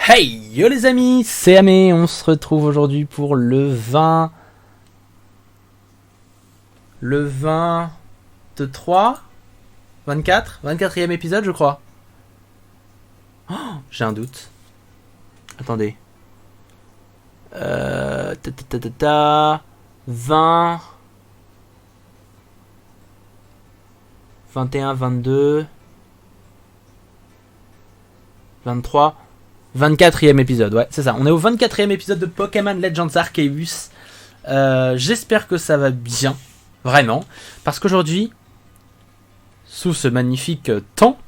Hey yo les amis, c'est Amé, on se retrouve aujourd'hui pour le 20... Le 23 24 24e épisode je crois. Oh, j'ai un doute. Attendez. 20... 21, 22... 23... 24e épisode, ouais, c'est ça. On est au 24e épisode de Pokémon Legends Arceus. J'espère que ça va bien, vraiment. Parce qu'aujourd'hui, sous ce magnifique temps,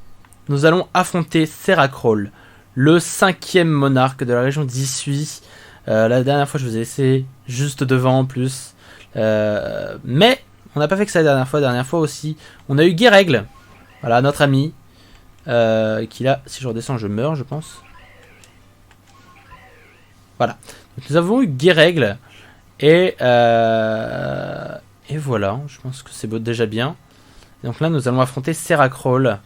nous allons affronter Seracrol, le 5e monarque de la région d'Issui. La dernière fois, je vous ai laissé juste devant en plus. Mais on n'a pas fait que ça la dernière fois. La dernière fois aussi, on a eu Guéregle. Voilà, notre ami. Qui là, si je redescends, je meurs, je pense. Voilà. Donc, nous avons eu Guéregle. Et voilà. Je pense que c'est déjà bien. Et donc là, nous allons affronter Seracrol.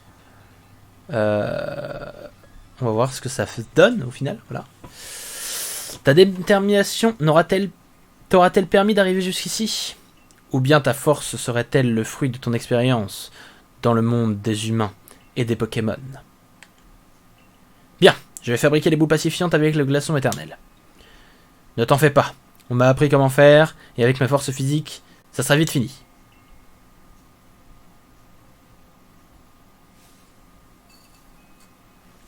On va voir ce que ça donne au final. Voilà. Ta détermination t'aura-t-elle permis d'arriver jusqu'ici? Ou bien ta force serait-elle le fruit de ton expérience dans le monde des humains et des Pokémon? Bien, je vais fabriquer les boules pacifiantes avec le glaçon éternel. Ne t'en fais pas, on m'a appris comment faire, et avec ma force physique, ça sera vite fini.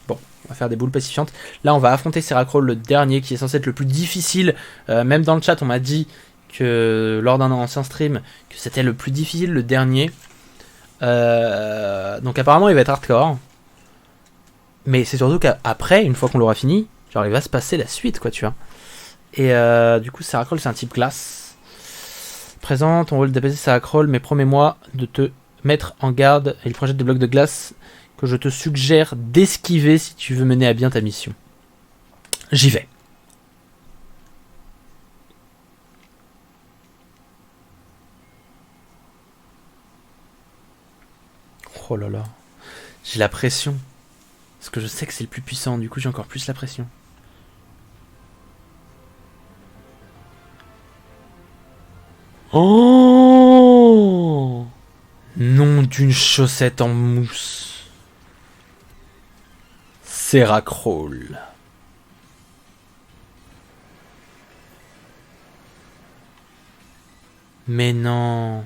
Bon, on va faire des boules pacifiantes. Là, on va affronter Seracrol, le dernier, qui est censé être le plus difficile. Même dans le chat, on m'a dit que lors d'un ancien stream, que c'était le plus difficile, le dernier. Donc apparemment, il va être hardcore. Mais c'est surtout qu'après, une fois qu'on l'aura fini, genre il va se passer la suite, quoi, tu vois. Et du coup, Seracrol, c'est un type glace. Présent, ton rôle d'apaiser Seracrol, mais promets-moi de te mettre en garde et il projette des blocs de glace que je te suggère d'esquiver si tu veux mener à bien ta mission. J'y vais. Oh là là. J'ai la pression. Parce que je sais que c'est le plus puissant, du coup j'ai encore plus la pression. Oh! Nom d'une chaussette en mousse. Seracrol. Mais non.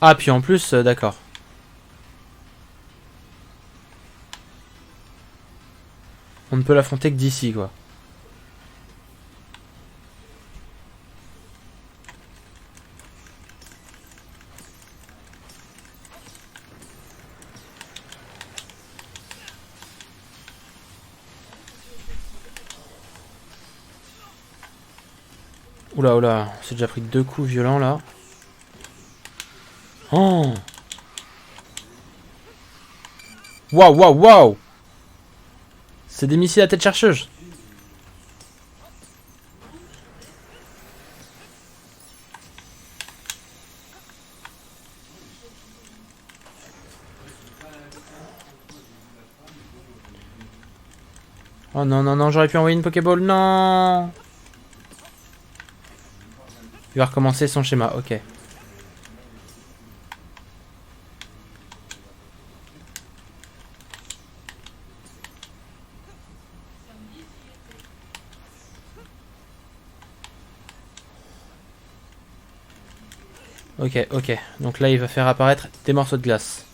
Ah, puis en plus, d'accord. On ne peut l'affronter que d'ici, quoi. Oula, oula, c'est déjà pris 2 coups violents, là. Oh! Waouh, waouh, waouh! C'est des missiles à tête chercheuse. Oh non, non, non, j'aurais pu envoyer une Pokéball. Non! Il va recommencer son schéma, ok. Ok, ok. Donc là, il va faire apparaître des morceaux de glace.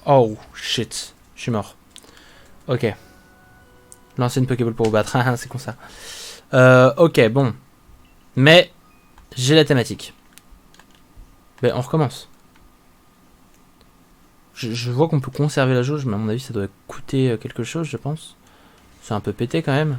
Oh, shit. Je suis mort. Ok. Lancer une Pokéball pour vous battre. C'est con ça. Ok, bon. Mais, j'ai la thématique. Ben, on recommence. Je vois qu'on peut conserver la jauge, mais à mon avis, ça doit coûter quelque chose, je pense. C'est un peu pété quand même.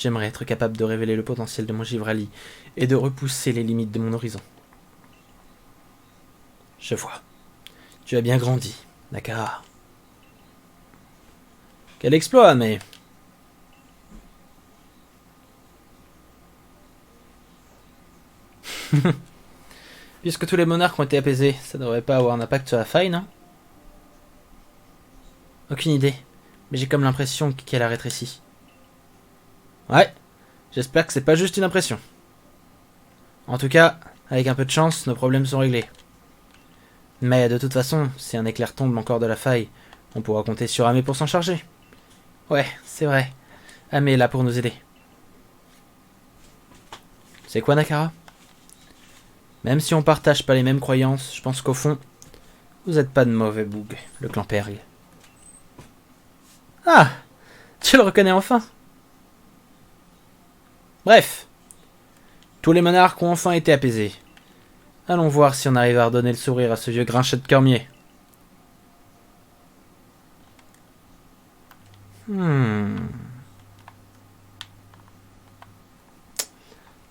J'aimerais être capable de révéler le potentiel de mon Givrali et de repousser les limites de mon horizon. Je vois. Tu as bien grandi, Nakara. Quel exploit, mais... Puisque tous les monarques ont été apaisés, ça devrait pas avoir un impact sur la faille, non? Aucune idée, mais j'ai comme l'impression qu'elle a rétréci. Ouais, j'espère que c'est pas juste une impression. En tout cas, avec un peu de chance, nos problèmes sont réglés. Mais de toute façon, si un éclair tombe encore de la faille, on pourra compter sur Amé pour s'en charger. Ouais, c'est vrai. Amé est là pour nous aider. C'est quoi, Nakara? Même si on partage pas les mêmes croyances, je pense qu'au fond, vous êtes pas de mauvais bougs, le clan Perle. Ah, tu le reconnais enfin. Bref, tous les monarques ont enfin été apaisés. Allons voir si on arrive à redonner le sourire à ce vieux grinchet de cormier.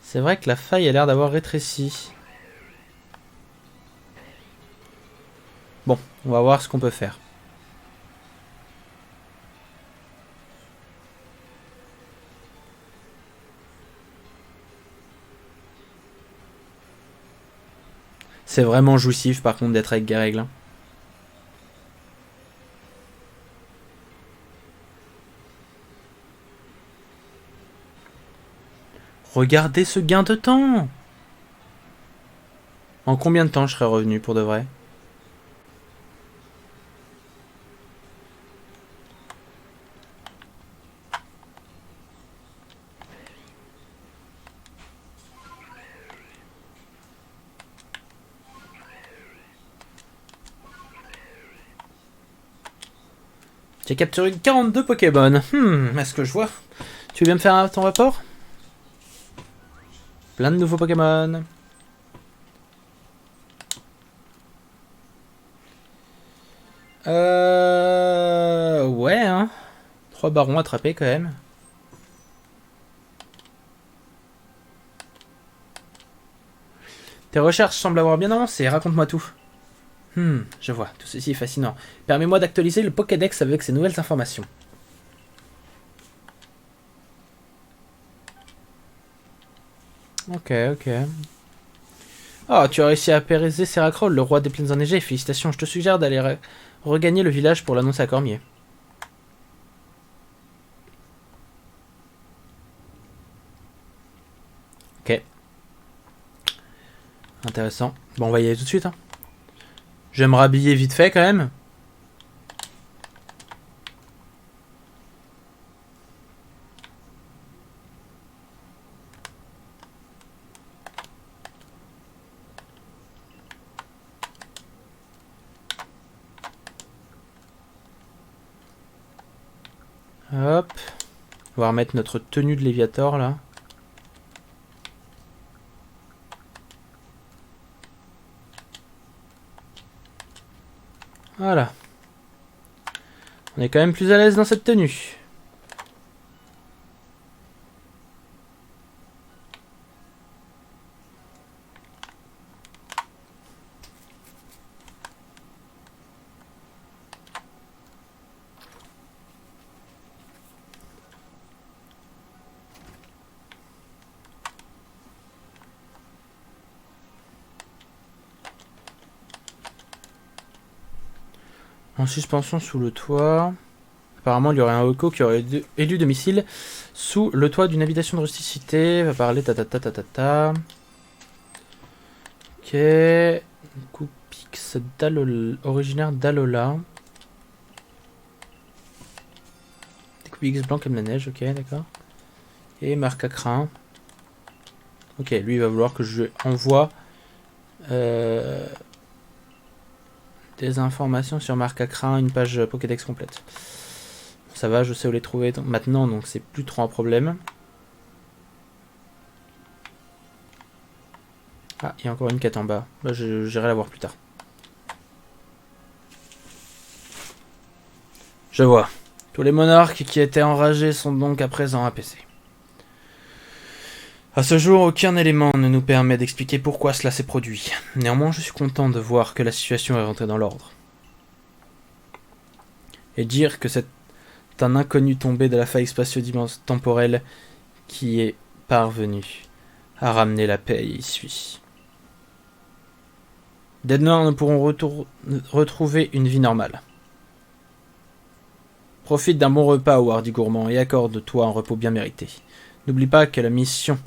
C'est vrai que la faille a l'air d'avoir rétréci. Bon, on va voir ce qu'on peut faire. C'est vraiment jouissif par contre d'être avec Garègle. Regardez ce gain de temps! En combien de temps je serais revenu pour de vrai? J'ai capturé 42 Pokémon. Est-ce que je vois? Tu veux bien me faire ton rapport? Plein de nouveaux Pokémon. Ouais, hein. 3 barons attrapés quand même. Tes recherches semblent avoir bien avancé, raconte-moi tout. Je vois, tout ceci est fascinant. Permets-moi d'actualiser le Pokédex avec ces nouvelles informations. Ok. Oh, tu as réussi à apaiser Seracrol, le roi des plaines enneigées. Félicitations, je te suggère d'aller regagner le village pour l'annoncer à Cormier. Ok. Intéressant. Bon, on va y aller tout de suite. Hein. Je vais me rhabiller vite fait quand même. Hop. On va remettre notre tenue de Léviator là. Voilà. On est quand même plus à l'aise dans cette tenue. En suspension sous le toit. Apparemment, il y aurait un Oko qui aurait élu domicile sous le toit d'une habitation de rusticité. Va parler ta. Ok. Coupix originaire d'Alola. Des Coupix blancs comme la neige, ok, d'accord. Et Marc à crin. Ok, lui il va vouloir que je envoie des informations sur Marc à crin, une page Pokédex complète. Ça va, je sais où les trouver maintenant, donc c'est plus trop un problème. Ah, il y a encore une quête en bas. Bah, j'irai la voir plus tard. Je vois. Tous les monarques qui étaient enragés sont donc à présent apaisés. À ce jour, aucun élément ne nous permet d'expliquer pourquoi cela s'est produit. Néanmoins, je suis content de voir que la situation est rentrée dans l'ordre. Et dire que c'est un inconnu tombé de la faille spatio-temporelle qui est parvenu à ramener la paix ici. Dead Noirs ne pourront retrouver une vie normale. Profite d'un bon repas, Hardy Gourmand, et accorde-toi un repos bien mérité. N'oublie pas que la mission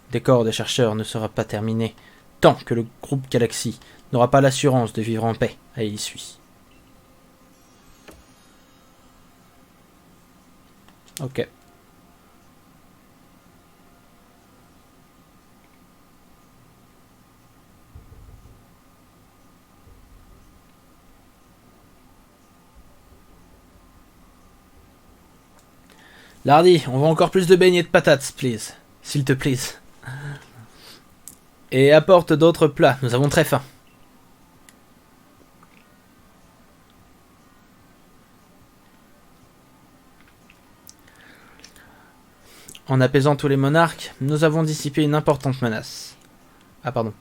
des corps des chercheurs ne sera pas terminée tant que le groupe Galaxy n'aura pas l'assurance de vivre en paix à Illusui. Ok. Lardy, on veut encore plus de beignets de patates, please. S'il te plaît. Et apporte d'autres plats, nous avons très faim. En apaisant tous les monarques, nous avons dissipé une importante menace. Ah pardon.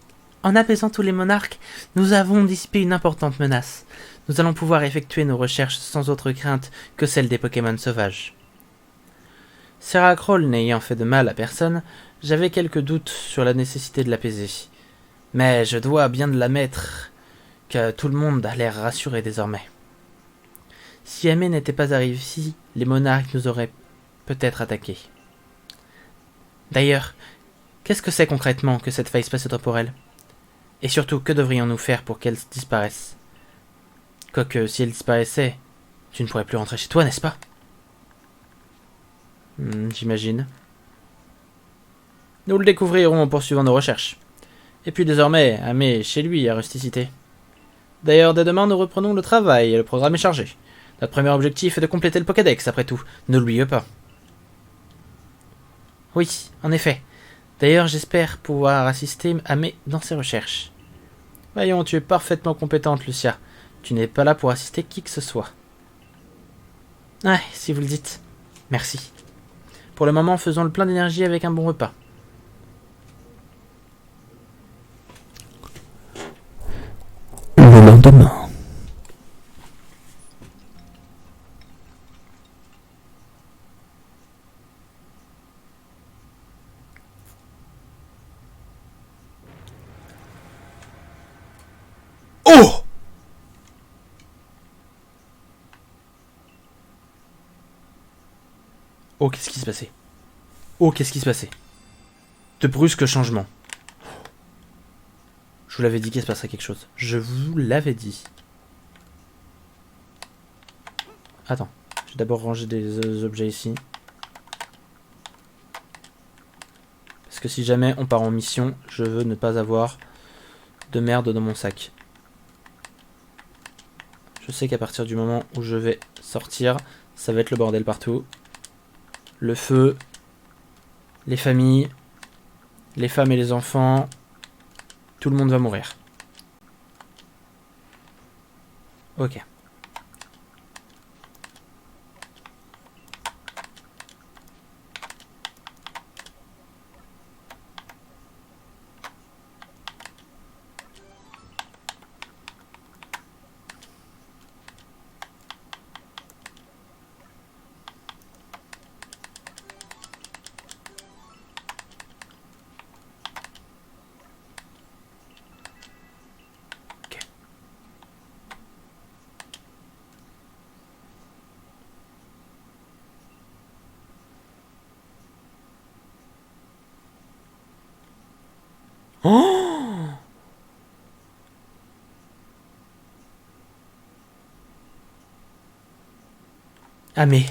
En apaisant tous les monarques, nous avons dissipé une importante menace. Nous allons pouvoir effectuer nos recherches sans autre crainte que celle des Pokémon sauvages. Sarah Kroll n'ayant fait de mal à personne, j'avais quelques doutes sur la nécessité de l'apaiser. Mais je dois bien l'admettre que tout le monde a l'air rassuré désormais. Si Amé n'était pas arrivé ici, les monarques nous auraient peut-être attaqués. D'ailleurs, qu'est-ce que c'est concrètement que cette faille spatio-temporelle? Et surtout, que devrions-nous faire pour qu'elle disparaisse? Quoique, si elle disparaissait, tu ne pourrais plus rentrer chez toi, n'est-ce pas? J'imagine. Nous le découvrirons en poursuivant nos recherches. Et puis désormais, Amé est chez lui à Rusticité. D'ailleurs, dès demain, nous reprenons le travail et le programme est chargé. Notre premier objectif est de compléter le Pokédex, après tout. Ne l'oubliez pas. Oui, en effet. D'ailleurs, j'espère pouvoir assister Amé dans ses recherches. Voyons, tu es parfaitement compétente, Lucia. Tu n'es pas là pour assister qui que ce soit. Ah, si vous le dites. Merci. Pour le moment, faisons le plein d'énergie avec un bon repas. Le lendemain. Oh! Oh, qu'est-ce qui se passait? Oh, qu'est-ce qui se passait? De brusques changements. Je vous l'avais dit qu'il se passerait quelque chose. Je vous l'avais dit. Attends, je vais d'abord ranger des objets ici. Parce que si jamais on part en mission, je veux ne pas avoir de merde dans mon sac. Je sais qu'à partir du moment où je vais sortir, ça va être le bordel partout. Le feu, les familles, les femmes et les enfants, tout le monde va mourir. Ok. Oh! Ah mais...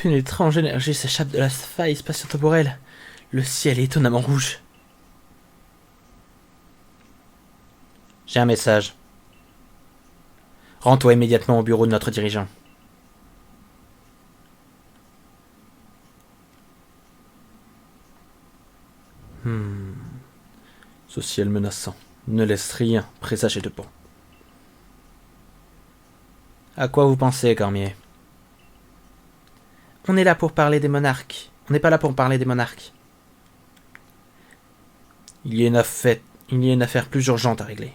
Une étrange énergie s'échappe de la faille spatio-temporelle. Le ciel est étonnamment rouge. J'ai un message. Rends-toi immédiatement au bureau de notre dirigeant. Ce ciel menaçant ne laisse rien présager de bon. À quoi vous pensez, Cormier? On est là pour parler des monarques. On n'est pas là pour parler des monarques. Il y a une affaire plus urgente à régler.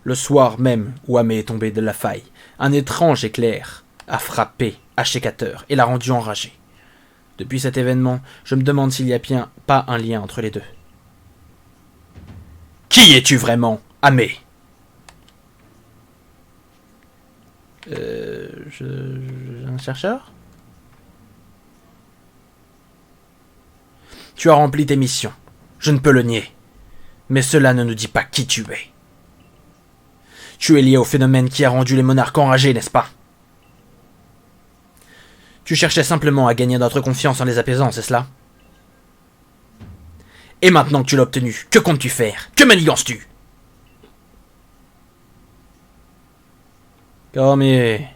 Le soir même où Amé est tombé de la faille, un étrange éclair a frappé Achécateur et l'a rendu enragé. Depuis cet événement, je me demande s'il n'y a bien pas un lien entre les deux. Qui es-tu vraiment, Amé? Un chercheur? Tu as rempli tes missions. Je ne peux le nier. Mais cela ne nous dit pas qui tu es. Tu es lié au phénomène qui a rendu les monarques enragés, n'est-ce pas? Tu cherchais simplement à gagner notre confiance en les apaisant, c'est cela? Et maintenant que tu l'as obtenu, que comptes-tu faire? Que manigances-tu? Cormier.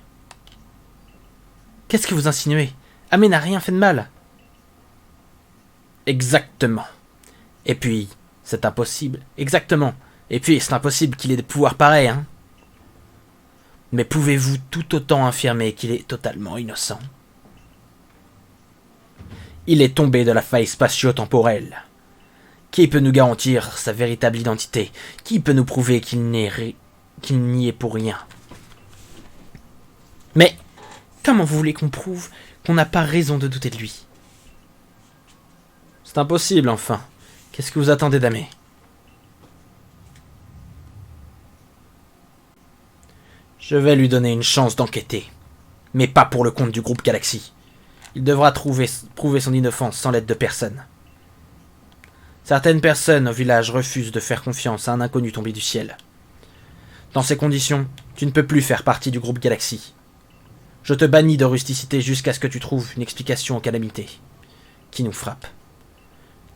Qu'est-ce que vous insinuez? Amé n'a rien fait de mal. Exactement. Et puis, c'est impossible. Exactement. Et puis, c'est impossible qu'il ait des pouvoirs pareils, hein. Mais pouvez-vous tout autant affirmer qu'il est totalement innocent? Il est tombé de la faille spatio-temporelle. Qui peut nous garantir sa véritable identité? Qui peut nous prouver qu'il n'y est pour rien? Mais comment vous voulez qu'on prouve qu'on n'a pas raison de douter de lui? C'est impossible, enfin. Qu'est-ce que vous attendez d'Amé? Je vais lui donner une chance d'enquêter. Mais pas pour le compte du groupe Galaxy. Il devra prouver son innocence sans l'aide de personne. Certaines personnes au village refusent de faire confiance à un inconnu tombé du ciel. Dans ces conditions, tu ne peux plus faire partie du groupe Galaxy. Je te bannis de rusticité jusqu'à ce que tu trouves une explication aux calamités qui nous frappent.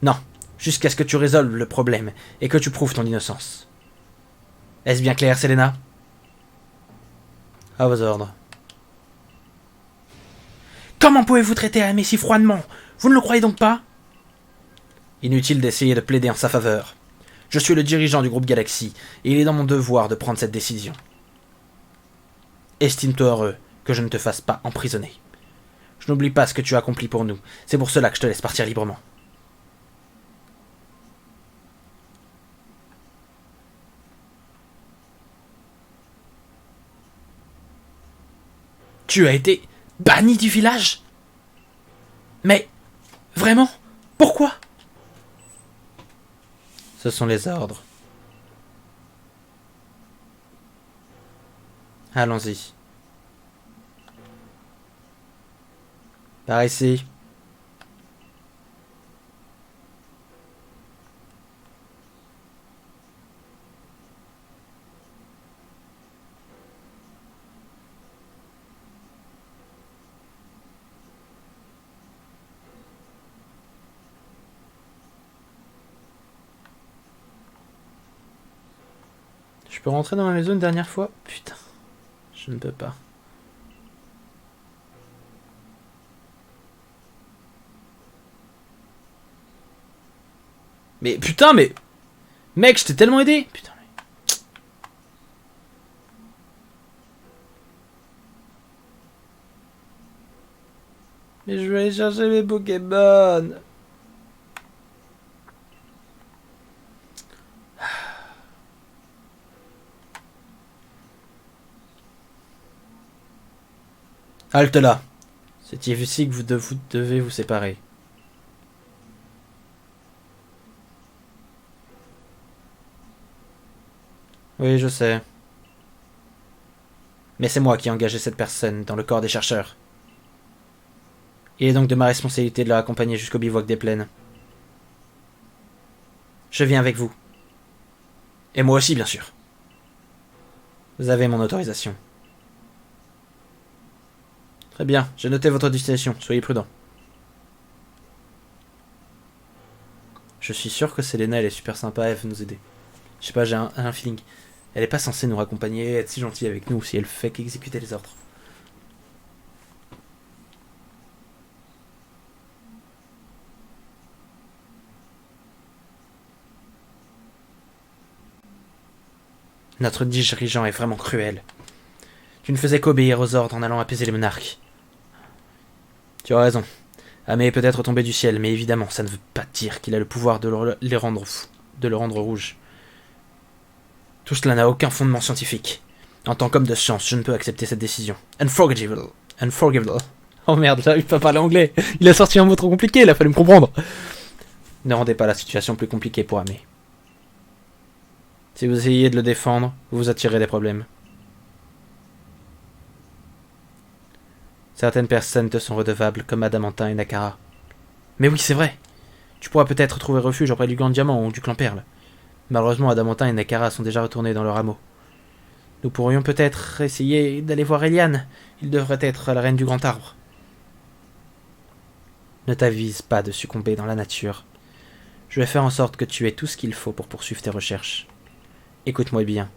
Non, jusqu'à ce que tu résolves le problème et que tu prouves ton innocence. Est-ce bien clair, Selena? À vos ordres. Comment pouvez-vous traiter Amé si froidement? Vous ne le croyez donc pas? Inutile d'essayer de plaider en sa faveur. Je suis le dirigeant du groupe Galaxy et il est dans mon devoir de prendre cette décision. Estime-toi heureux que je ne te fasse pas emprisonner. Je n'oublie pas ce que tu as accompli pour nous. C'est pour cela que je te laisse partir librement. Tu as été banni du village? Mais, vraiment? Pourquoi? Ce sont les ordres. Allons-y. Par ici. Je peux rentrer dans ma maison une dernière fois? Putain, je ne peux pas. Mais putain, mais... Mec, je t'ai tellement aidé. Putain. Mais je vais aller chercher mes Pokémon. Halte là. C'est ici que vous devez vous séparer. Oui, je sais. Mais c'est moi qui ai engagé cette personne dans le corps des chercheurs. Il est donc de ma responsabilité de la accompagner jusqu'au bivouac des plaines. Je viens avec vous. Et moi aussi, bien sûr. Vous avez mon autorisation. Très bien, j'ai noté votre destination, soyez prudent. Je suis sûr que Selena, elle est super sympa, elle veut nous aider. Je sais pas, j'ai un feeling. Elle est pas censée nous raccompagner, être si gentille avec nous si elle fait qu'exécuter les ordres. Notre dirigeant est vraiment cruel. Tu ne faisais qu'obéir aux ordres en allant apaiser les monarques. Tu as raison. Amé est peut-être tombé du ciel, mais évidemment, ça ne veut pas dire qu'il a le pouvoir de les rendre fous, de le rendre rouge. Tout cela n'a aucun fondement scientifique. En tant qu'homme de science, je ne peux accepter cette décision. Unforgivable. Unforgivable. Oh merde, j'arrive pas à parler anglais. Il a sorti un mot trop compliqué, il a fallu me comprendre. Ne rendez pas la situation plus compliquée pour Amé. Si vous essayez de le défendre, vous vous attirez des problèmes. Certaines personnes te sont redevables, comme Adamantin et Nakara. Mais oui, c'est vrai. Tu pourras peut-être trouver refuge auprès du Grand Diamant ou du Clan Perle. Malheureusement, Adamantin et Nakara sont déjà retournés dans leur hameau. Nous pourrions peut-être essayer d'aller voir Eliane. Il devrait être la reine du Grand Arbre. Ne t'avise pas de succomber dans la nature. Je vais faire en sorte que tu aies tout ce qu'il faut pour poursuivre tes recherches. Écoute-moi bien.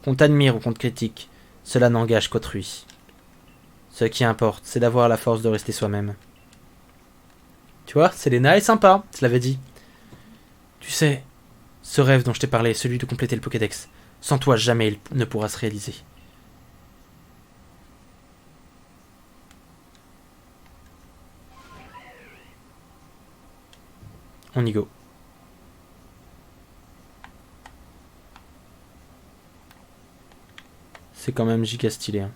Qu'on t'admire ou qu'on te critique, cela n'engage qu'autrui. Ce qui importe, c'est d'avoir la force de rester soi-même. Tu vois, Selena est sympa, je l'avais dit. Tu sais, ce rêve dont je t'ai parlé, celui de compléter le Pokédex, sans toi jamais il ne pourra se réaliser. On y go. C'est quand même giga stylé. Hein.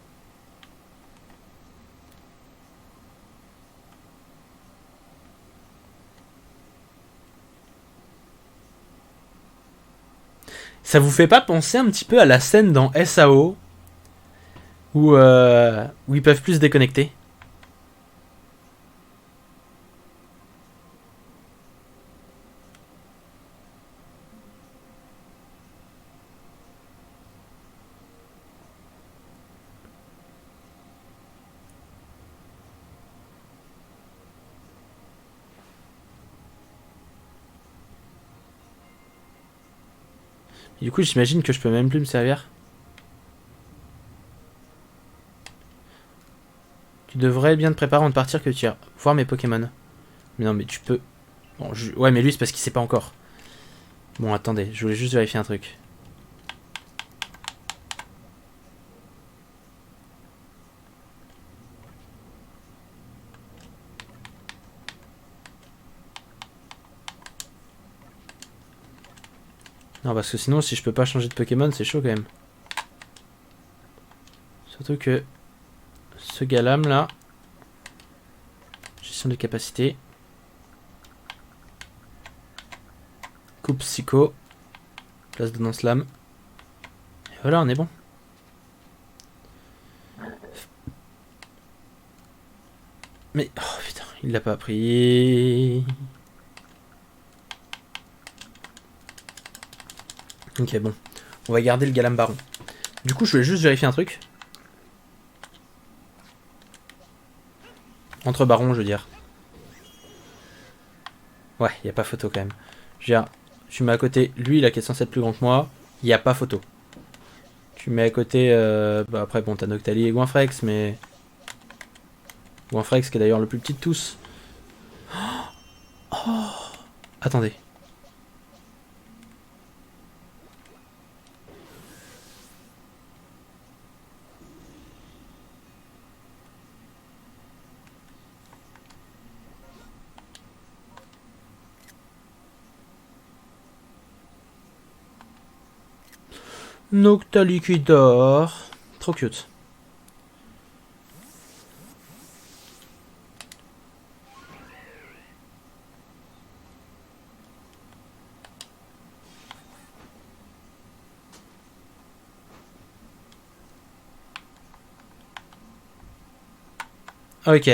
Ça vous fait pas penser un petit peu à la scène dans SAO où ils peuvent plus se déconnecter? Et du coup, j'imagine que je peux même plus me servir. Tu devrais bien te préparer avant de partir que tu iras voir mes Pokémon. Mais non, mais tu peux... Bon, ouais, mais lui, c'est parce qu'il sait pas encore. Bon, attendez, je voulais juste vérifier un truc. Non, parce que sinon, si je peux pas changer de Pokémon, c'est chaud quand même. Surtout que ce Galam là, gestion des capacités, coupe psycho, place de non-slam. Et voilà, on est bon. Mais, oh putain, il l'a pas pris. Ok, bon. On va garder le Galam Baron. Du coup, je voulais juste vérifier un truc. Entre barons, je veux dire. Ouais, y a pas photo quand même. Je veux dire, tu mets à côté lui, là, qui est censé être plus grand que moi, y a pas photo. Tu mets à côté... bah après, bon, t'as Noctali et Goinfrex, mais... Goinfrex, qui est d'ailleurs le plus petit de tous. Oh, attendez. Noctali qui dort. Trop cute. Ok.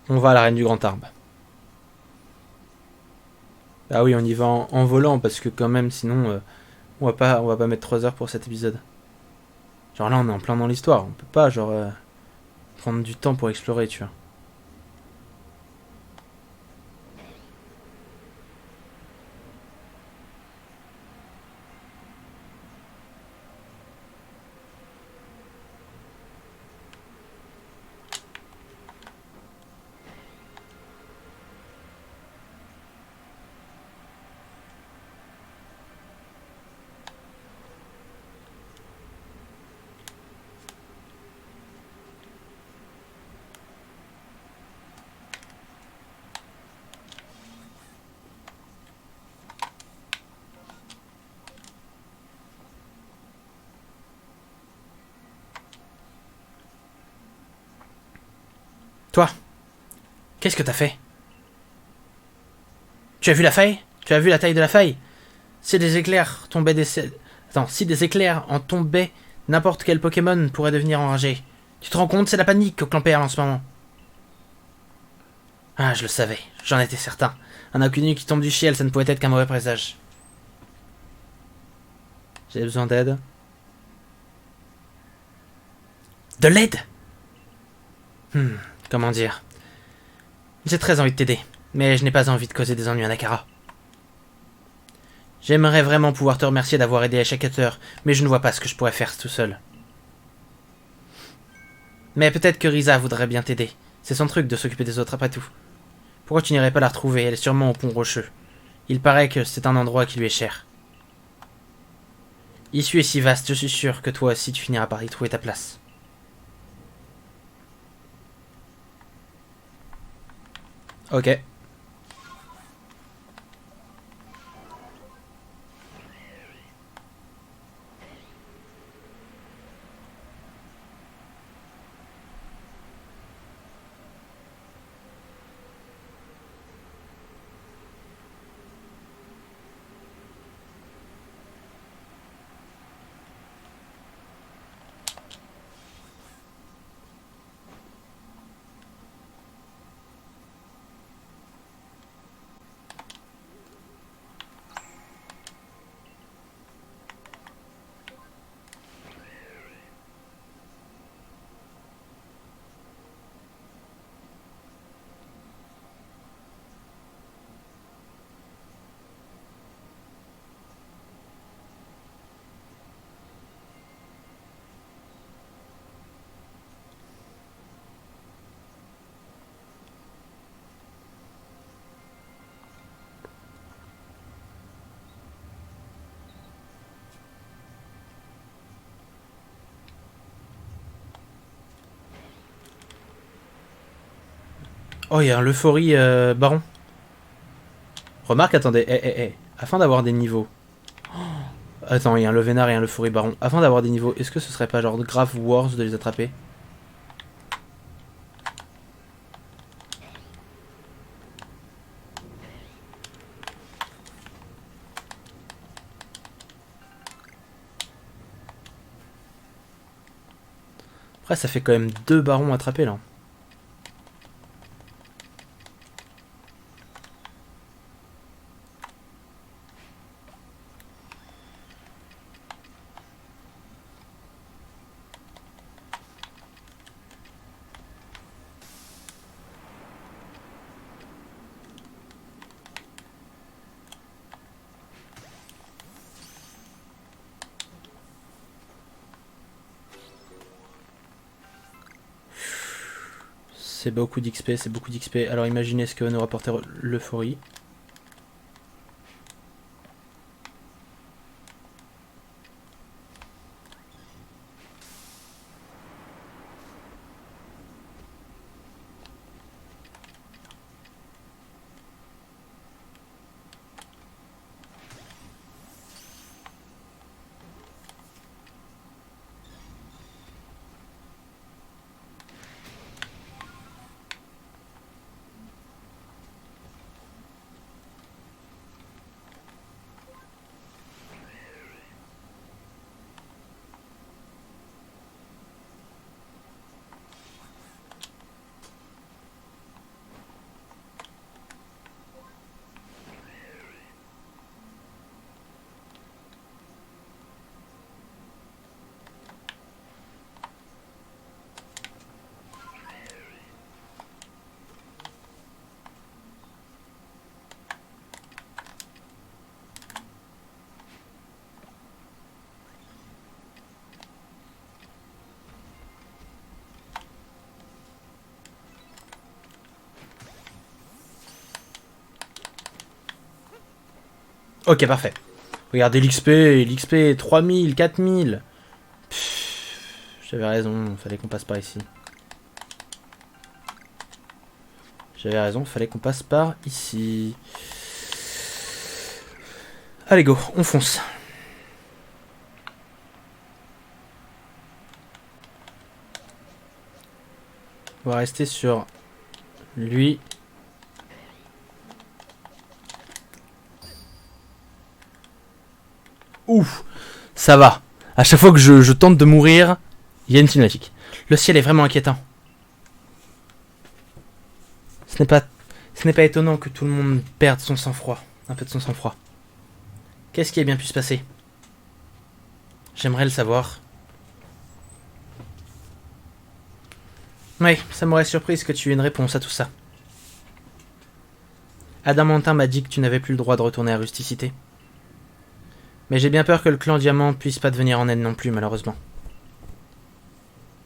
On va à la reine du Grand Arbre. Ah oui, on y va en volant parce que quand même, sinon, on va pas mettre 3 heures pour cet épisode. Genre là, on est en plein dans l'histoire. On peut pas, genre, prendre du temps pour explorer, tu vois. Toi, qu'est-ce que t'as fait? Tu as vu la faille? Tu as vu la taille de la faille? Si des éclairs tombaient Attends, si des éclairs en tombaient, n'importe quel Pokémon pourrait devenir enragé. Tu te rends compte, c'est la panique au clan PR en ce moment. Ah, je le savais, j'en étais certain. Un inconnu qui tombe du ciel, ça ne pouvait être qu'un mauvais présage. J'ai besoin d'aide. De l'aide? Comment dire? J'ai très envie de t'aider, mais je n'ai pas envie de causer des ennuis à Nakara. J'aimerais vraiment pouvoir te remercier d'avoir aidé Ashikater, mais je ne vois pas ce que je pourrais faire tout seul. Mais peut-être que Risa voudrait bien t'aider. C'est son truc de s'occuper des autres après tout. Pourquoi tu n'irais pas la retrouver? Elle est sûrement au pont rocheux. Il paraît que c'est un endroit qui lui est cher. Issue est si vaste, je suis sûr que toi aussi tu finiras par y trouver ta place. Ok. Oh, il y a un Euphorie Baron. Remarque, attendez, afin d'avoir des niveaux... Attends, il y a un Levénard et un Euphorie Baron. Afin d'avoir des niveaux, est-ce que ce serait pas genre grave Wars de les attraper? Après, ça fait quand même 2 barons attrapés là. C'est beaucoup d'XP, c'est beaucoup d'XP. Alors imaginez ce que va nous rapporter l'euphorie. Ok, parfait. Regardez l'XP 3000, 4000. J'avais raison, fallait qu'on passe par ici. J'avais raison, fallait qu'on passe par ici. Allez go, on fonce. On va rester sur Lui. Ouf, ça va. À chaque fois que je tente de mourir, il y a une cinématique. Le ciel est vraiment inquiétant. Ce n'est pas étonnant que tout le monde perde son sang-froid. Un peu de son sang-froid. Qu'est-ce qui a bien pu se passer? J'aimerais le savoir. Oui, ça m'aurait surpris que tu aies une réponse à tout ça. Adamantin m'a dit que tu n'avais plus le droit de retourner à Rusticité. Mais j'ai bien peur que le clan Diamant puisse pas te venir en aide non plus, malheureusement.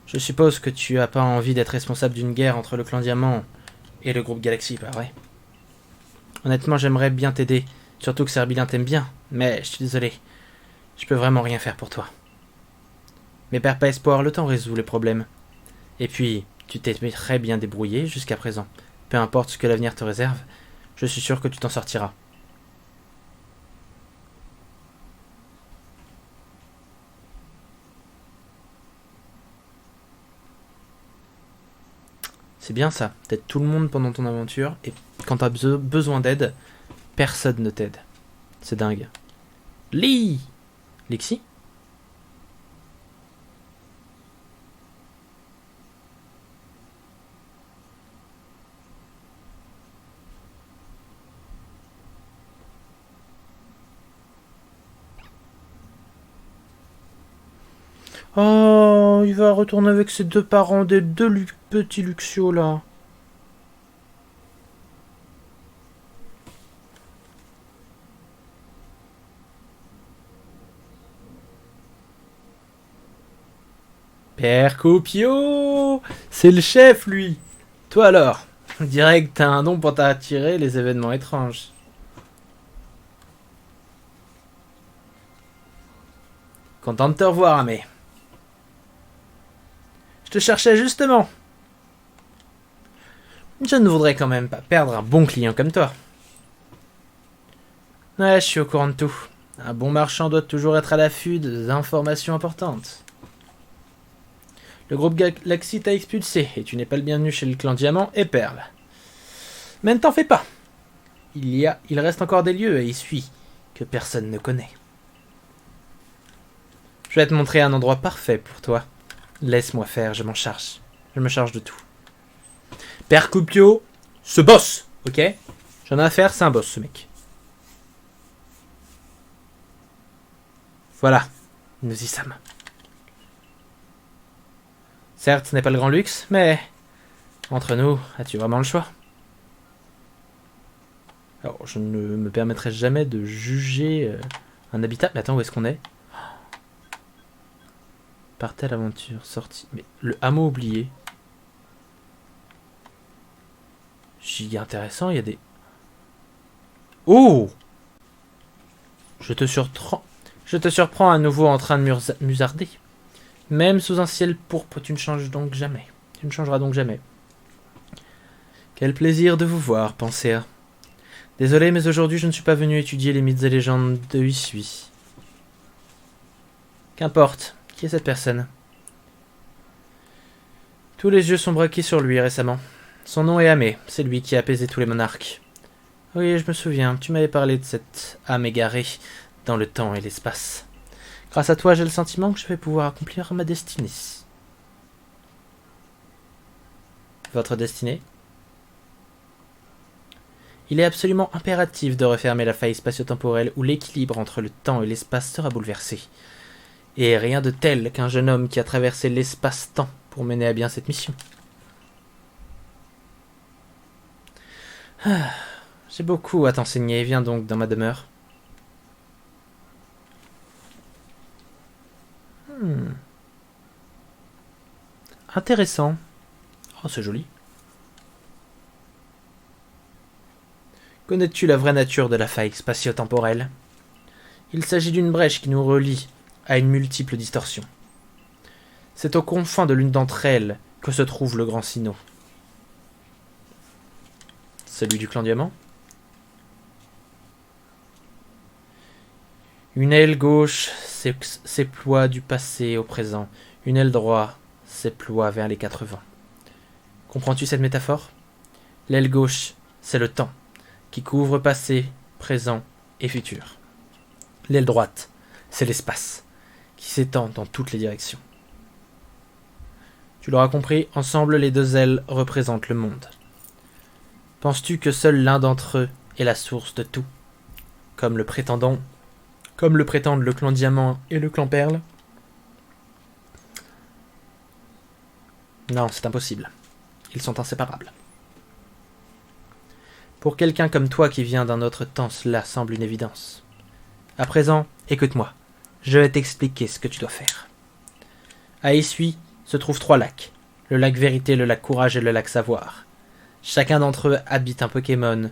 Je suppose que tu as pas envie d'être responsable d'une guerre entre le clan Diamant et le groupe Galaxy, pas vrai? Honnêtement, j'aimerais bien t'aider, surtout que Serbilien t'aime bien, mais je suis désolé. Je peux vraiment rien faire pour toi. Mais perds pas espoir, le temps résout les problèmes. Et puis, tu t'es très bien débrouillé jusqu'à présent. Peu importe ce que l'avenir te réserve, je suis sûr que tu t'en sortiras. C'est bien ça, t'aides tout le monde pendant ton aventure, et quand t'as besoin d'aide, personne ne t'aide. C'est dingue. Lexi? Oh, il va retourner avec ses deux parents, des deux petits Luxio là. Père Copio, c'est le chef lui. Toi alors, on dirait que t'as un don pour t'attirer les événements étranges. Content de te revoir, Amé. Je te cherchais justement. Je ne voudrais quand même pas perdre un bon client comme toi. Ouais, je suis au courant de tout. Un bon marchand doit toujours être à l'affût d'informations importantes. Le groupe Galaxy t'a expulsé et tu n'es pas le bienvenu chez le clan Diamant et Perle. Mais ne t'en fais pas. Il reste encore des lieux à Issui que personne ne connaît. Je vais te montrer un endroit parfait pour toi. Laisse-moi faire, je m'en charge. Je me charge de tout. Père Copio, ce boss, ok? J'en ai à faire, c'est un boss ce mec. Voilà, nous y sommes. Certes, ce n'est pas le grand luxe, mais entre nous, as-tu vraiment le choix? Alors, je ne me permettrai jamais de juger un habitat. Mais attends, où est-ce qu'on est? Partez à l'aventure, sortie. Mais le hameau oublié. Giga intéressant, il y a des... Oh! Je te surprends à nouveau en train de musarder. Même sous un ciel pourpre, tu ne changes donc jamais. Tu ne changeras donc jamais. Quel plaisir de vous voir, Pensea. Désolé, mais aujourd'hui je ne suis pas venu étudier les mythes et légendes de Issui. Qu'importe. Qui est cette personne? Tous les yeux sont braqués sur lui récemment. Son nom est Amé, c'est lui qui a apaisé tous les monarques. Oui, je me souviens, tu m'avais parlé de cette âme égarée dans le temps et l'espace. Grâce à toi, j'ai le sentiment que je vais pouvoir accomplir ma destinée. Votre destinée? Il est absolument impératif de refermer la faille spatio-temporelle où l'équilibre entre le temps et l'espace sera bouleversé. Et rien de tel qu'un jeune homme qui a traversé l'espace-temps pour mener à bien cette mission. Ah, j'ai beaucoup à t'enseigner, viens donc dans ma demeure. Intéressant. Oh, c'est joli. Connais-tu la vraie nature de la faille spatio-temporelle? Il s'agit d'une brèche qui nous relie à une multiple distorsion. C'est aux confins de l'une d'entre elles que se trouve le grand Sinnoh. Celui du clan Diamant? Une aile gauche s'éploie du passé au présent. Une aile droite s'éploie vers les quatre vents. Comprends-tu cette métaphore? L'aile gauche, c'est le temps, qui couvre passé, présent et futur. L'aile droite, c'est l'espace, qui s'étend dans toutes les directions. Tu l'auras compris, ensemble les deux ailes représentent le monde. Penses-tu que seul l'un d'entre eux est la source de tout, comme le prétendent le clan Diamant et le clan Perle? Non, c'est impossible. Ils sont inséparables. Pour quelqu'un comme toi qui vient d'un autre temps, cela semble une évidence. À présent, écoute-moi. Je vais t'expliquer ce que tu dois faire. À Essuie se trouvent 3 lacs. Le lac Vérité, le lac Courage et le lac Savoir. Chacun d'entre eux habite un Pokémon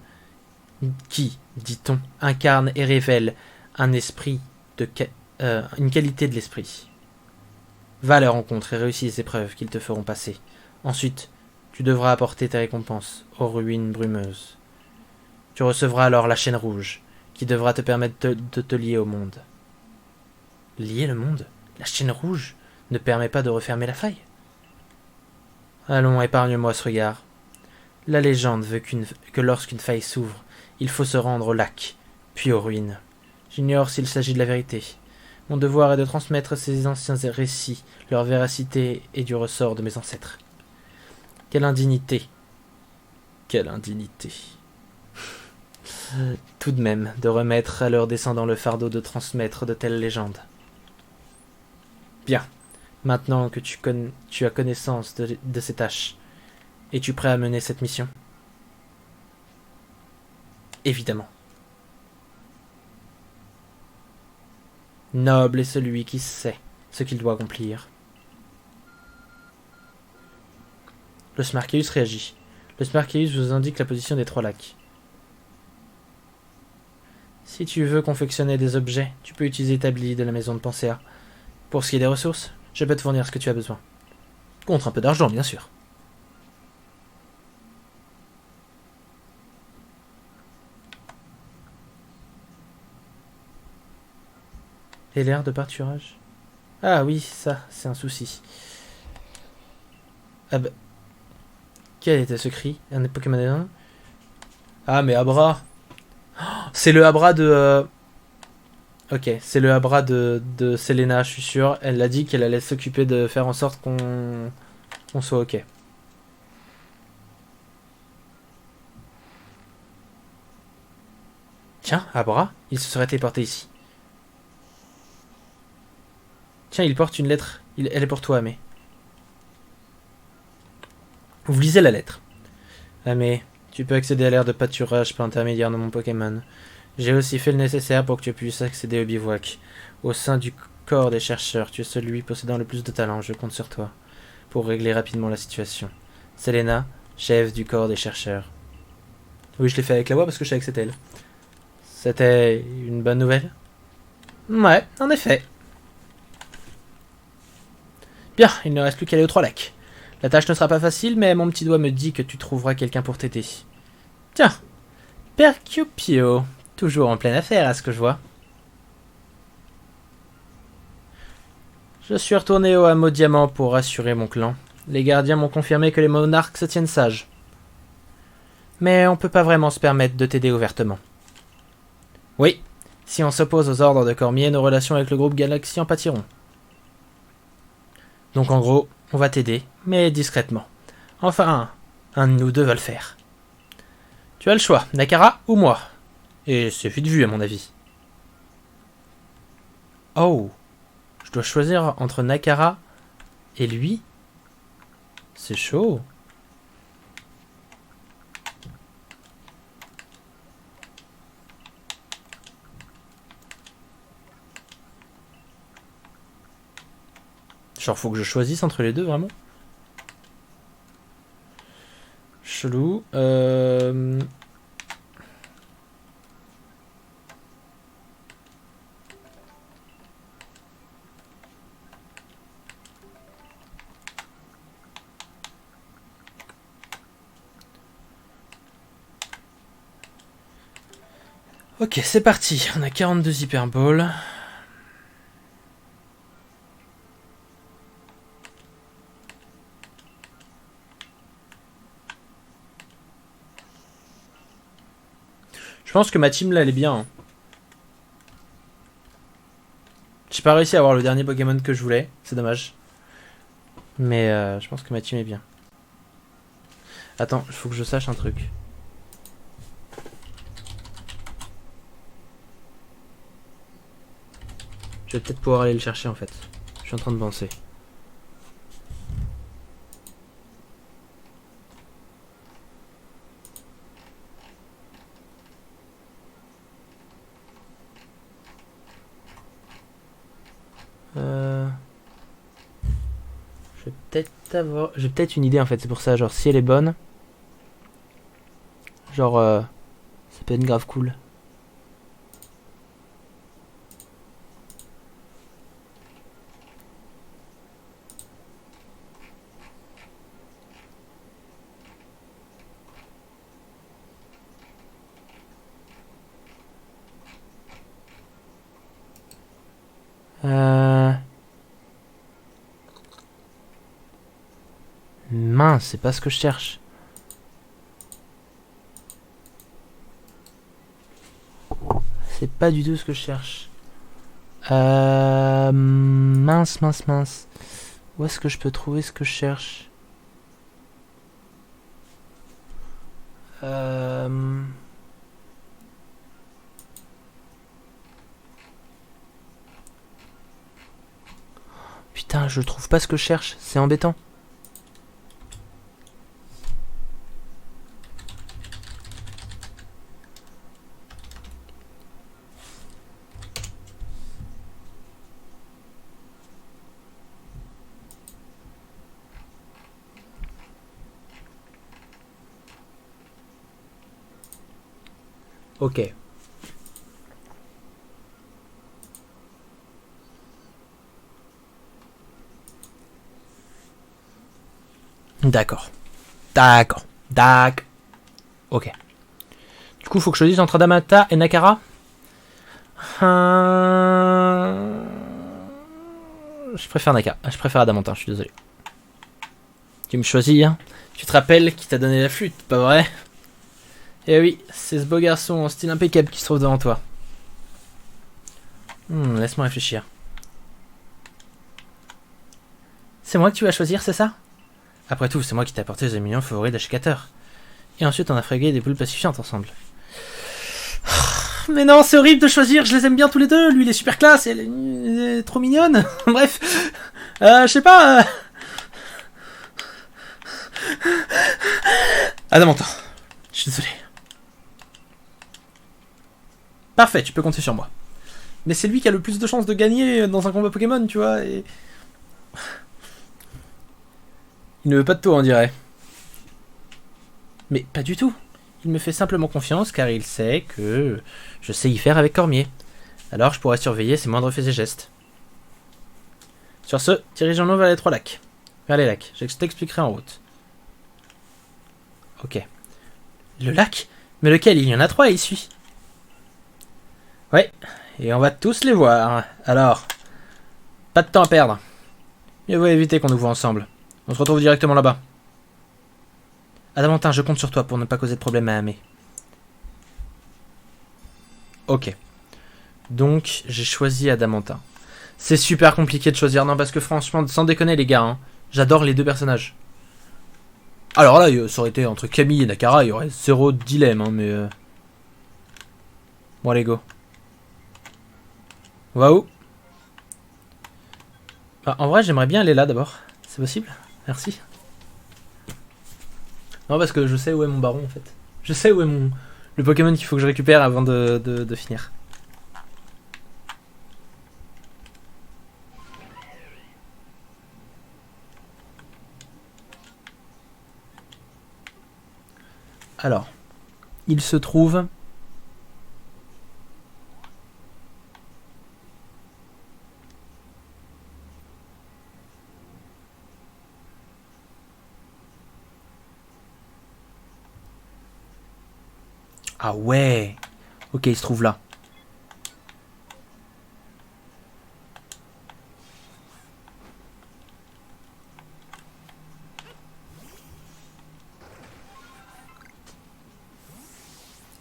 qui, dit-on, incarne et révèle un esprit une qualité de l'esprit. Va à leur rencontre et réussis les épreuves qu'ils te feront passer. Ensuite, tu devras apporter tes récompenses aux ruines brumeuses. Tu recevras alors la chaîne rouge, qui devra te permettre de te lier au monde. Lier le monde? La chaîne rouge ne permet pas de refermer la faille? Allons, épargne-moi ce regard. La légende veut que lorsqu'une faille s'ouvre, il faut se rendre au lac, puis aux ruines. J'ignore s'il s'agit de la vérité. Mon devoir est de transmettre ces anciens récits, leur véracité et du ressort de mes ancêtres. Quelle indignité! Quelle indignité! Tout de même, de remettre à leurs descendants le fardeau de transmettre de telles légendes. Bien, maintenant que tu as connaissance de ces tâches, es-tu prêt à mener cette mission? Évidemment. Noble est celui qui sait ce qu'il doit accomplir. Le Smarkeus réagit. Le Smarkeus vous indique la position des 3 lacs. Si tu veux confectionner des objets, tu peux utiliser Tabli de la maison de Pensea. Pour ce qui est des ressources, je peux te fournir ce que tu as besoin. Contre un peu d'argent, bien sûr. Et l'air de pâturage? Ah oui, ça, c'est un souci. Ah bah... Quel était ce cri? Un des Pokémon? Ah, mais Abra! C'est le Abra de... Ok, c'est le Abra de Selena, je suis sûr. Elle a dit qu'elle allait s'occuper de faire en sorte qu'on soit ok. Tiens, Abra, il se serait téléporté ici. Tiens, il porte une lettre. Elle est pour toi, mais... Vous lisez la lettre. Mais tu peux accéder à l'aire de pâturage par l'intermédiaire de mon Pokémon. J'ai aussi fait le nécessaire pour que tu puisses accéder au bivouac. Au sein du corps des chercheurs, tu es celui possédant le plus de talent. Je compte sur toi pour régler rapidement la situation. Selena, chef du corps des chercheurs. Oui, je l'ai fait avec la voix parce que je savais que c'était elle. C'était une bonne nouvelle? Ouais, en effet. Bien, il ne reste plus qu'à aller aux 3 lacs. La tâche ne sera pas facile, mais mon petit doigt me dit que tu trouveras quelqu'un pour t'aider. Tiens, Percupio, toujours en pleine affaire à ce que je vois. Je suis retourné au hameau Diamant pour rassurer mon clan. Les gardiens m'ont confirmé que les monarques se tiennent sages. Mais on peut pas vraiment se permettre de t'aider ouvertement. Oui, si on s'oppose aux ordres de Cormier, nos relations avec le groupe Galaxy en pâtiront. Donc en gros, on va t'aider, mais discrètement. Enfin, un de nous deux va le faire. Tu as le choix, Nakara ou moi. Et c'est vite vu à mon avis. Oh, je dois choisir entre Nakara et lui? C'est chaud. Genre, faut que je choisisse entre les deux, vraiment? Chelou. Ok, c'est parti. On a 42 hyperballs. pense que ma team là elle est bien. Hein. J'ai pas réussi à avoir le dernier Pokémon que je voulais, c'est dommage. Mais je pense que ma team est bien. Attends, il faut que je sache un truc. Je vais peut-être pouvoir aller le chercher en fait. Je suis en train de penser. J'ai peut-être une idée en fait, c'est pour ça. Genre, si elle est bonne, genre, ça peut être grave cool. Mince, c'est pas ce que je cherche. C'est pas du tout ce que je cherche. Mince. Où est-ce que je peux trouver ce que je cherche? Putain, je trouve pas ce que je cherche. C'est embêtant. Ok. D'accord. Ok. Du coup, faut que je choisisse entre Adamata et Nakara. Je préfère Naka. Je préfère Adamanta, je suis désolé. Tu me choisis, hein. Tu te rappelles qui t'a donné la flûte, pas vrai? Eh oui, c'est ce beau garçon en style impeccable qui se trouve devant toi. Laisse-moi réfléchir. C'est moi que tu vas choisir, c'est ça? Après tout, c'est moi qui t'ai apporté les millions favoris d'Ashikator. Et ensuite, on a frégué des poules pacifiantes ensemble. Mais non, c'est horrible de choisir, je les aime bien tous les deux. Lui, il est super classe et elle est trop mignonne. Bref, je sais pas. Adamanta, je suis désolé. Parfait, tu peux compter sur moi. Mais c'est lui qui a le plus de chances de gagner dans un combat Pokémon, tu vois, et... Il ne veut pas de toi, on dirait. Mais pas du tout. Il me fait simplement confiance car il sait que je sais y faire avec Cormier. Alors je pourrais surveiller ses moindres faits et gestes. Sur ce, dirigeons-nous vers les 3 lacs. Vers les lacs, je t'expliquerai en route. Ok. Le lac? Mais lequel? Il y en a 3 ici. Ouais, et on va tous les voir. Alors, pas de temps à perdre. Mieux vaut éviter qu'on nous voit ensemble. On se retrouve directement là-bas. Adamantin, je compte sur toi pour ne pas causer de problème à Amé. Ok. Donc, j'ai choisi Adamantin. C'est super compliqué de choisir. Non, parce que franchement, sans déconner les gars, hein, j'adore les deux personnages. Alors là, ça aurait été entre Camille et Nakara, il y aurait 0 dilemme, hein, mais... Bon, allez, go. On va où? Bah, en vrai, j'aimerais bien aller là d'abord. C'est possible? Merci. Non, parce que je sais où est mon baron en fait. Je sais où est le Pokémon qu'il faut que je récupère avant de finir. Alors, il se trouve... Ah ouais. Ok, il se trouve là.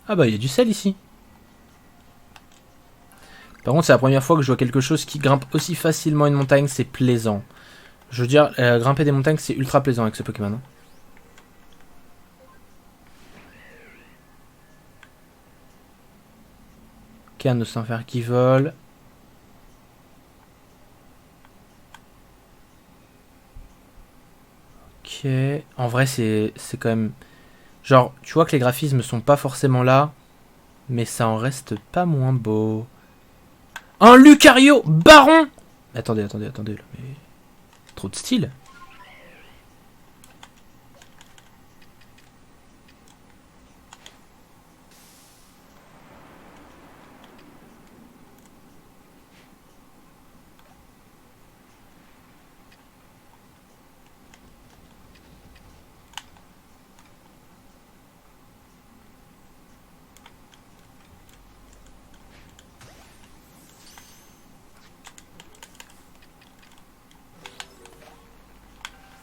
Ah bah il y a du sel ici. Par contre, c'est la première fois que je vois quelque chose qui grimpe aussi facilement une montagne, c'est plaisant. Je veux dire, grimper des montagnes, c'est ultra plaisant avec ce Pokémon. Hein. Canne de Saint-Fer qui vole. Ok. En vrai, c'est quand même... Genre, tu vois que les graphismes sont pas forcément là, mais ça en reste pas moins beau. Un Lucario Baron. Attendez, là, mais... Trop de style.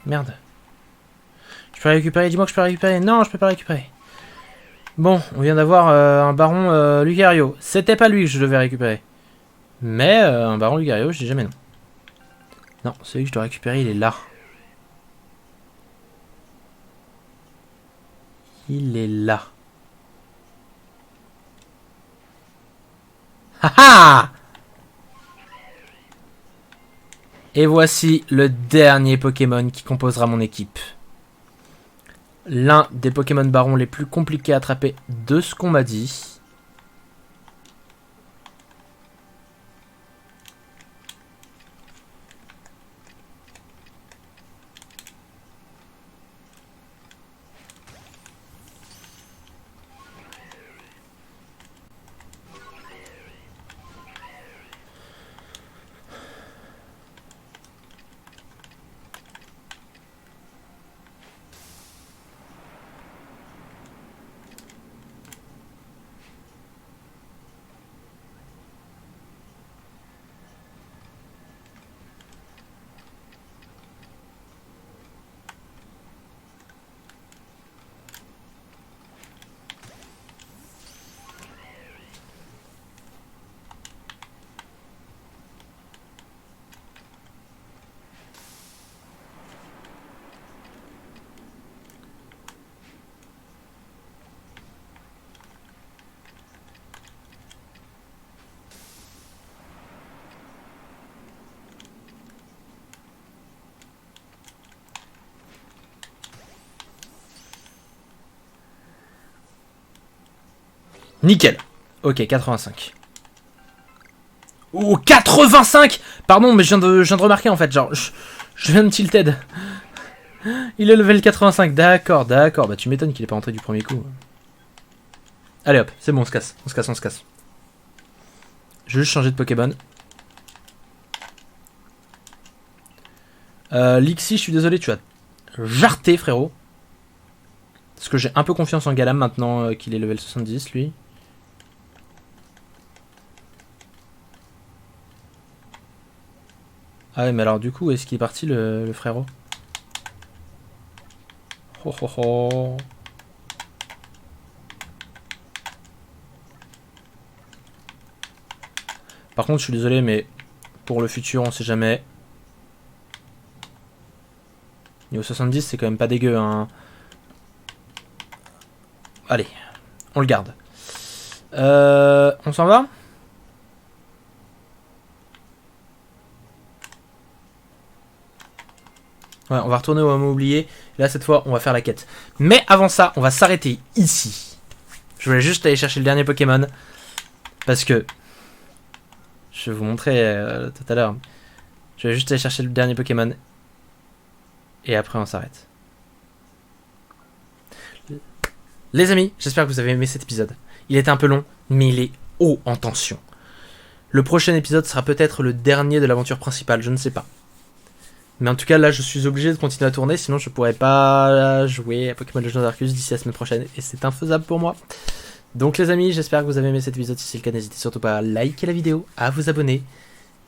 Merde. Je peux récupérer, dis-moi que je peux récupérer. Non, je peux pas récupérer. Bon, on vient d'avoir un baron Lucario. C'était pas lui que je devais récupérer. Mais un baron Lucario, je dis jamais non. Non, celui que je dois récupérer, il est là. Il est là. Haha! Et voici le dernier Pokémon qui composera mon équipe. L'un des Pokémon barons les plus compliqués à attraper de ce qu'on m'a dit. Nickel. Ok, 85. Oh, 85! Pardon, mais je viens de remarquer en fait, genre, je viens de tilted. Il est level 85, d'accord. Bah tu m'étonnes qu'il est pas rentré du premier coup. Allez hop, c'est bon, on se casse. Je vais juste changer de Pokémon. Lixi, je suis désolé, tu as jarté, frérot. Parce que j'ai un peu confiance en Galam maintenant qu'il est level 70, lui. Ah ouais, mais alors du coup, est-ce qu'il est parti le frérot? Oh oh oh. Par contre, je suis désolé, mais pour le futur, on sait jamais. Niveau 70, c'est quand même pas dégueu, hein. Allez, on le garde. On s'en va? Ouais, on va retourner au moment oublié. Et là, cette fois, on va faire la quête. Mais avant ça, on va s'arrêter ici. Je voulais juste aller chercher le dernier Pokémon. Parce que... Je vais vous montrer tout à l'heure. Je vais juste aller chercher le dernier Pokémon. Et après, on s'arrête. Les amis, j'espère que vous avez aimé cet épisode. Il est un peu long, mais il est haut en tension. Le prochain épisode sera peut-être le dernier de l'aventure principale, je ne sais pas. Mais en tout cas, là, je suis obligé de continuer à tourner, sinon je pourrais pas jouer à Pokémon Legends Arceus d'ici la semaine prochaine, et c'est infaisable pour moi. Donc les amis, j'espère que vous avez aimé cet épisode. Si c'est le cas, n'hésitez surtout pas à liker la vidéo, à vous abonner,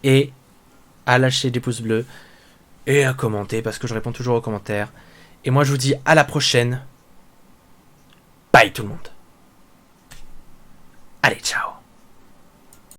et à lâcher des pouces bleus, et à commenter, parce que je réponds toujours aux commentaires. Et moi, je vous dis à la prochaine. Bye tout le monde. Allez, ciao.